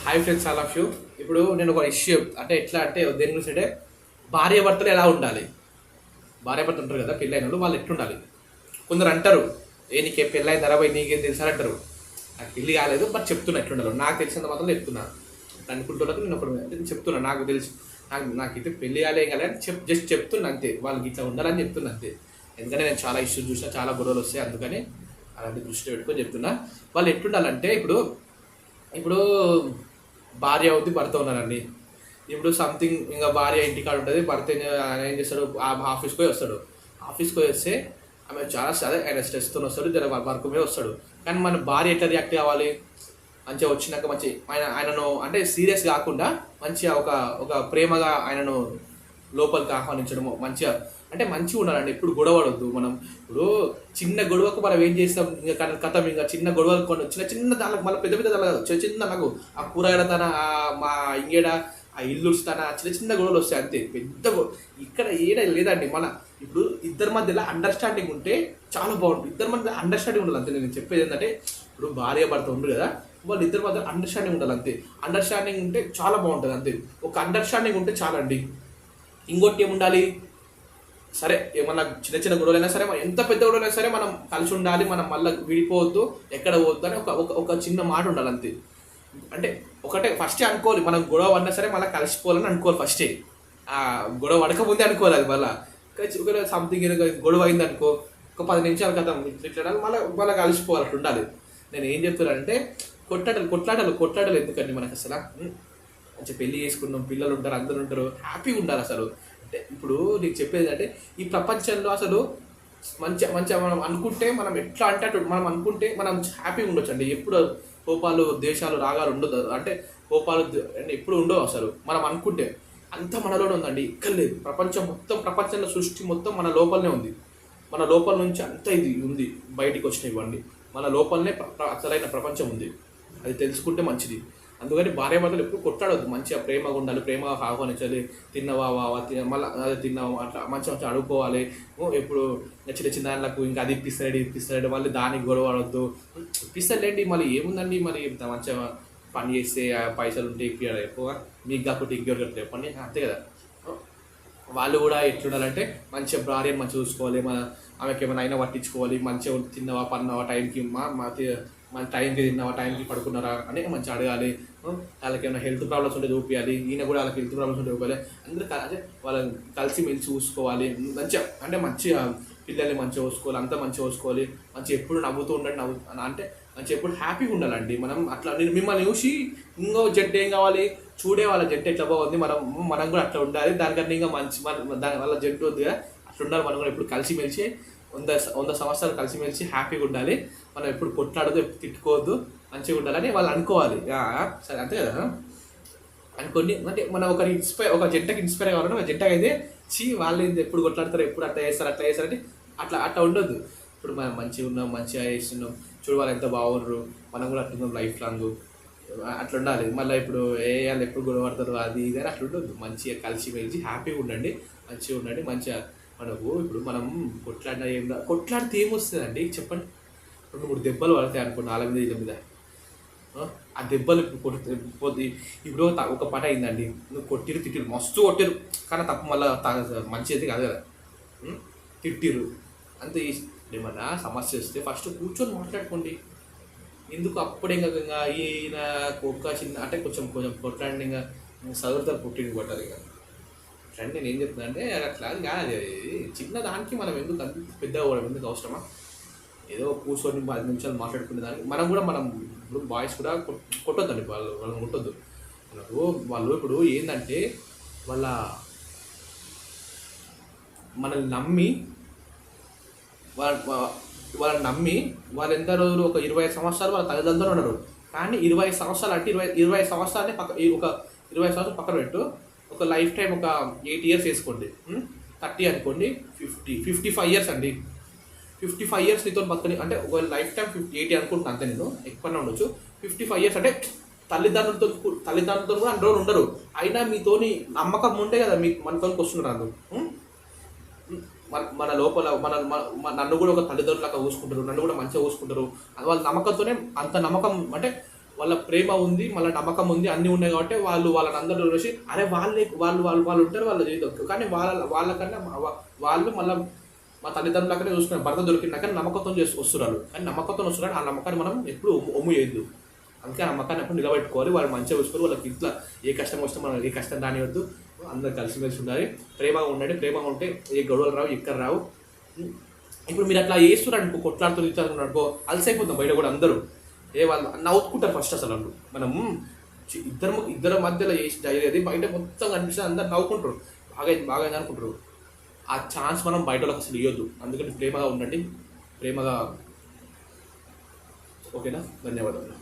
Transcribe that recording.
Hi friends, all of you. ఇప్పుడు నేను ఒక ఇష్యూ అంటే ఎట్లా అంటే దేని గురించి అంటే భార్యాభర్తలు ఎలా ఉండాలి. భార్యాభర్తలు ఉంటారు కదా, పెళ్ళైన వాళ్ళు వాళ్ళు ఎట్లుండాలి. కొందరు అంటారు, నీకే పెళ్ళైన ధరపై నీకేం తెలుసా అంటారు. నాకు పెళ్ళి కాలేదు, బట్ చెప్తున్నా ఎట్లుండాలో. నాకు తెలిసినంత మాత్రం చెప్తున్నా. అనుకుంటున్నట్టు నేను ఒకటి అంటే చెప్తున్నా. నాకు తెలిసి నాకైతే పెళ్ళి కాలే కాలే అని జస్ట్ చెప్తున్నా అంతే. వాళ్ళకి ఇట్లా ఉండాలని చెప్తున్నా అంతే. ఎందుకంటే నేను చాలా ఇష్యూస్ చూసినా, చాలా గొడవలు వస్తాయి. అందుకని అలాంటి దృష్టిలో పెట్టుకొని చెప్తున్నా. వాళ్ళు ఎట్లుండాలంటే ఇప్పుడు ఇప్పుడు భార్య అవుద్ది, భర్త ఉన్నారండి. ఇప్పుడు సంథింగ్ ఇంకా భార్య ఇంటికాడ ఉంటుంది, భర్త ఆయన ఏం చేస్తాడు, ఆఫీస్కి పోయి వస్తాడు. ఆఫీస్కి పోయి వస్తే ఆమె చాలా అదే ఆయన స్ట్రెస్తో వస్తాడు, జర వర్క్ మీద వస్తాడు. కానీ మన భార్య ఎట్లా రియాక్ట్ కావాలి, మంచిగా వచ్చినాక మంచి ఆయనను అంటే సీరియస్ కాకుండా మంచిగా ఒక ఒక ప్రేమగా ఆయనను లోపలికి ఆహ్వానించడము, మంచిగా అంటే మంచిగా ఉండాలండి. ఎప్పుడు గొడవడొద్దు. మనం ఇప్పుడు చిన్న గొడవకు మనం ఏం చేస్తాం, ఇంకా కథం ఇంకా చిన్న గొడవలు చిన్న చిన్న దానికి మళ్ళీ పెద్ద పెద్ద దాని చిన్న చిన్న నాకు ఆ కూరగాయల తన మా ఇంగేడ ఆ ఇల్లు తన చిన్న చిన్న గొడవలు వస్తాయి అంతే. పెద్ద ఇక్కడ ఏడ లేదండి. మన ఇప్పుడు ఇద్దరి మధ్యలో అండర్స్టాండింగ్ ఉంటే చాలా బాగుంటుంది. ఇద్దరి మధ్య అండర్స్టాండింగ్ ఉండాలి అంతే. నేను చెప్పేది ఏంటంటే ఇప్పుడు భార్య భర్త ఉండరు కదా, వాళ్ళు ఇద్దరి మధ్య అండర్స్టాండింగ్ ఉండాలి అంతే. అండర్స్టాండింగ్ ఉంటే చాలా బాగుంటుంది అంతే. ఒక అండర్స్టాండింగ్ ఉంటే చాలండి. ఇంకోటి ఏముండాలి, సరే ఏమన్నా చిన్న చిన్న గొడవలైనా సరే, ఎంత పెద్ద గొడవలైనా సరే మనం కలిసి ఉండాలి. మనం మళ్ళీ విడిపోవద్దు, ఎక్కడ పోవద్దు అని ఒక ఒక చిన్న మాట ఉండాలి అంతే. అంటే ఒకటే ఫస్టే అనుకోవాలి, మనం గొడవ అన్నా సరే మళ్ళీ కలిసిపోవాలని అనుకోవాలి ఫస్టే. ఆ గొడవ పడకముందే అనుకోవాలి అది. మళ్ళీ ఒకవేళ సంథింగ్ గొడవ అయింది అనుకో, ఒక 10 నిమిషాల క్రితం ఇట్లా మళ్ళీ మళ్ళీ కలిసిపోవాలి, అట్లా ఉండాలి. నేను ఏం చెప్తున్నానంటే కొట్లాటలు ఎందుకండి మనకు అసలు. మంచిగా పెళ్లి చేసుకున్నాం, పిల్లలు ఉంటారు, అందరూ ఉంటారు, హ్యాపీగా ఉండాలి అసలు. అంటే ఇప్పుడు నీకు చెప్పేది అంటే ఈ ప్రపంచంలో అసలు మంచిగా మంచిగా మనం అనుకుంటే, మనం ఎట్లా అంటే అటు మనం అనుకుంటే మనం హ్యాపీగా ఉండొచ్చు అండి. ఎప్పుడు కోపాలు దేశాలు రాగాలు ఉండదు అంటే కోపాలు అంటే ఎప్పుడు ఉండవు అసలు. మనం అనుకుంటే అంతా మనలోనే ఉందండి, ఇక్కడ లేదు. ప్రపంచంలో సృష్టి మొత్తం మన లోపలనే ఉంది. మన లోపల నుంచి అంత ఇది ఉంది, బయటికి వచ్చినాయి ఇవ్వండి. మన లోపలనే అసలైన ప్రపంచం ఉంది. అది తెలుసుకుంటే మంచిది. అందుకని భార్యాభర్తలు ఎప్పుడు కొట్లాడవద్దు, మంచిగా ప్రేమగా ఉండాలి, ప్రేమగా ఆహ్వానించాలి. తిన్నవా వావా మళ్ళీ అదే తిన్నావా అట్లా మంచిగా మంచిగా అడుక్కోవాలి. ఎప్పుడు చిన్న చిన్న దానిలకు ఇంకా అది ఇప్పిస్తాడు మళ్ళీ దానికి గొడవ పడవద్దు. ఇప్పిస్తాడులేండి, మళ్ళీ ఏముందండి, మరి మంచిగా పని చేస్తే పైసలు ఉంటే ఇప్పించాలి. ఎక్కువ మీకు కాకపోతే ఇంకెవరు పని అంతే కదా. వాళ్ళు కూడా ఎట్లుండాలంటే మంచిగా భార్యను మంచిగా చూసుకోవాలి, ఆమెకి ఏమైనా అయినా పట్టించుకోవాలి, మంచిగా తిన్నావా పన్నావా టైంకి మన టైంకి తిన్నావా టైంకి పడుకున్నారా అని మంచిగా అడగాలి. వాళ్ళకి ఏమైనా హెల్త్ ప్రాబ్లమ్స్ ఉంటే చూపించాలి, ఈయన కూడా వాళ్ళకి హెల్త్ ప్రాబ్లమ్స్ ఉంటే చూపించాలి. అందరూ అదే వాళ్ళని కలిసి మెలిసి చూసుకోవాలి. మంచిగా అంటే మంచిగా పిల్లల్ని మంచిగా చూసుకోవాలి, అంతా మంచిగా చూసుకోవాలి. మంచిగా ఎప్పుడు నవ్వుతూ ఉండండి, అంటే మంచిగా ఎప్పుడు హ్యాపీగా ఉండాలండి. మనం అట్లా మిమ్మల్ని చూసి ఇంకో జట్టు ఏం కావాలి, చూడే వాళ్ళ జట్టు ఎట్లా బాగుంది, మనం కూడా అట్లా ఉండాలి. దానికన్నా ఇంకా మంచి దాని వాళ్ళ జట్టు ఉంది కదా, అట్లా ఉండాలి. మనం కూడా ఎప్పుడు కలిసిమెలిసి 100 సంవత్సరాలు కలిసిమెలిసి హ్యాపీగా ఉండాలి. మనం ఎప్పుడు కొట్లాడదు, ఎప్పుడు తిట్టుకోవద్దు, మంచిగా ఉండాలని వాళ్ళు అనుకోవాలి. సరే అంతే కదా అనుకోండి. అంటే మనం ఒక జంటకి ఇన్స్పైర్ కావాలంటే ఒక జంటకి అయితే వాళ్ళు ఎప్పుడు కొట్లాడతారు, ఎప్పుడు అట్లా చేస్తారంటే అట్లా అట్లా ఉండొద్దు. ఇప్పుడు మనం మంచిగా ఉన్నాం, మంచిగా చేస్తున్నాం, చూడు వాళ్ళు ఎంత బాగున్నారు, మనం కూడా అట్లున్నాం లైఫ్ లాంగ్, అట్లా ఉండాలి. మళ్ళీ ఇప్పుడు వాళ్ళు ఎప్పుడు గొడవ పడతారు అది ఇది అని అట్లా ఉండొద్దు. మంచిగా కలిసి మెలిసి హ్యాపీగా ఉండండి, మంచిగా ఉండండి. మంచిగా మనకు ఇప్పుడు మనం కొట్లాడితే ఏమొస్తుందండి చెప్పండి. 2-3 దెబ్బలు పడతాయి అనుకో, 4 మీద 5 మీద. ఆ దెబ్బలు పోతే ఇప్పుడు ఒక పట అయిందండి, నువ్వు తిట్టిరు మస్తు కొట్టిరు, కానీ తప్పు మళ్ళీ మంచి అయితే కాదు కదా. తిట్టిరు అంతే. ఏమన్నా సమస్య వస్తే ఫస్ట్ కూర్చొని మాట్లాడుకోండి. ఎందుకు అప్పుడే ఇంకా ఈయన ఒక్క చిన్న అంటే కొంచెం కొట్లాడిన ఇంకా చదువుతారు పుట్టింది కొట్టారు ఇక అట్లా. నేను ఏం చెప్తున్నా అంటే అట్లా కాదు, చిన్న దానికి మనం ఎందుకు అంత పెద్దగా కూడా ఎందుకు అవసరమా. ఏదో కూర్చొని 10 నిమిషాలు మాట్లాడుకునే దానికి మనం ఇప్పుడు బాయ్స్ కూడా కొట్టొద్దండి, వాళ్ళని కొట్టొద్దు. వాళ్ళు ఇప్పుడు ఏంటంటే మనల్ని నమ్మి వాళ్ళని నమ్మి వాళ్ళు ఎంత రోజులు ఒక 25 సంవత్సరాలు వాళ్ళ తల్లిదండ్రులు ఉన్నారు. కానీ 20 సంవత్సరాలు అంటే 20 సంవత్సరాలే ఒక 20 సంవత్సరాలు పక్కన పెట్టు, ఒక లైఫ్ టైం ఒక 8 ఇయర్స్ వేసుకోండి, 30 అనుకోండి, 55 ఇయర్స్ అండి. 55 ఇయర్స్ నీతో బతకని అంటే ఒక లైఫ్ టైం 80 అనుకుంటున్నాను అంతే. నేను ఎక్కువనే ఉండొచ్చు. 55 ఇయర్స్ అంటే తల్లిదండ్రులతో కూడా అన్ని రోజులు ఉండరు. అయినా మీతోని నమ్మకం ఉంటే కదా మనతోనికి వస్తున్నారు అందరూ. మన లోపల నన్ను కూడా ఒక తల్లిదండ్రులాగా చూసుకుంటారు, నన్ను కూడా మంచిగా చూసుకుంటారు. వాళ్ళ నమ్మకంతోనే అంత నమ్మకం అంటే వాళ్ళ ప్రేమ ఉంది, మళ్ళీ నమ్మకం ఉంది, అన్నీ ఉన్నాయి కాబట్టి వాళ్ళని అందరూ చూసి అరే వాళ్ళు ఉంటారు వాళ్ళ జీవితం. కానీ వాళ్ళకన్నా వాళ్ళు మళ్ళీ మా తల్లిదండ్రులకనే చూసుకున్నారు, భర్త దొరికినాక నమ్మకంతో వస్తున్నారు. కానీ నమ్మకంతో వస్తున్నారు, ఆ నమ్మకాన్ని మనం ఎప్పుడు ఒమ్ము చేయొద్దు. అందుకే ఆ నమ్మకాన్ని ఎప్పుడు నిలబెట్టుకోవాలి. వాళ్ళు మంచిగా చూసుకోవాలి. వాళ్ళకి ఇంట్లో ఏ కష్టం వస్తే మనం ఏ కష్టం రానివద్దు. అందరు కలిసిమెలిసి ఉండాలి, ప్రేమగా ఉండండి. ప్రేమగా ఉంటే ఏ గొడవలు రావు, ఎక్కడ రావు. ఇప్పుడు మీరు అట్లా చేస్తున్నారు అనుకో, కొట్లాడుతూ ఇచ్చారు అనుకో, అలసైపోతాం బయట కూడా అందరూ. వాళ్ళు నవ్వుకుంటారు ఫస్ట్ అసలు వాళ్ళు. మనం ఇద్దరి మధ్యలో చేసి జరిగేది బయట మొత్తం కనిపిస్తుంది, అందరు నవ్వుకుంటారు, బాగా అనుకుంటారు. ఆ ఛాన్స్ మనం బయట వాళ్ళకి అసలు ఇవ్వద్దు. అందుకని ప్రేమగా ఉండండి, ప్రేమగా. ఓకేనా? ధన్యవాదాలు.